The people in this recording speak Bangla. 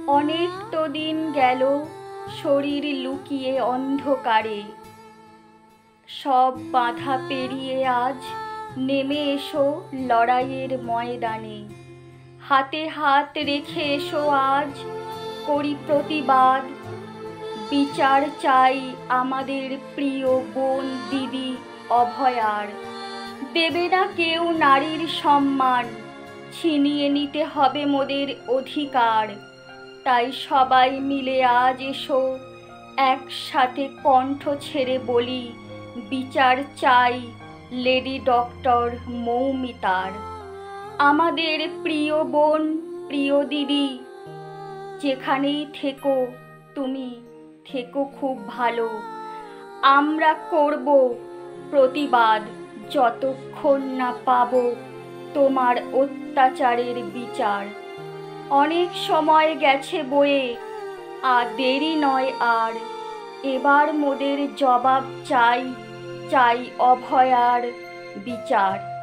অনেক তো দিন গেল শরীর লুকিয়ে অন্ধকারে, সব বাধা পেরিয়ে আজ নেমে এসো লড়াইয়ের ময়দানে। হাতে হাত রেখে এসো আজ করি প্রতিবাদ। বিচার চাই আমাদের প্রিয় বোন দিদি অভয়ার। দেবে না কেউ নারীর সম্মান, ছিনিয়ে নিতে হবে মোদের অধিকার। তাই সবাই মিলে আজ এসো একসাথে কণ্ঠ ছেড়ে বলি, বিচার চাই লেডি ডক্টর মৌমিতার। আমাদের প্রিয় বোন, প্রিয় দিদি, যেখানেই থেকো তুমি থেকো খুব ভালো। আমরা করব প্রতিবাদ যতক্ষণ না পাবো তোমার অত্যাচারের বিচার। অনেক সময় গেছে বয়ে, আর দেরি নয় আর। এবার মোদের জবাব চাই, চাই অভয়ার বিচার।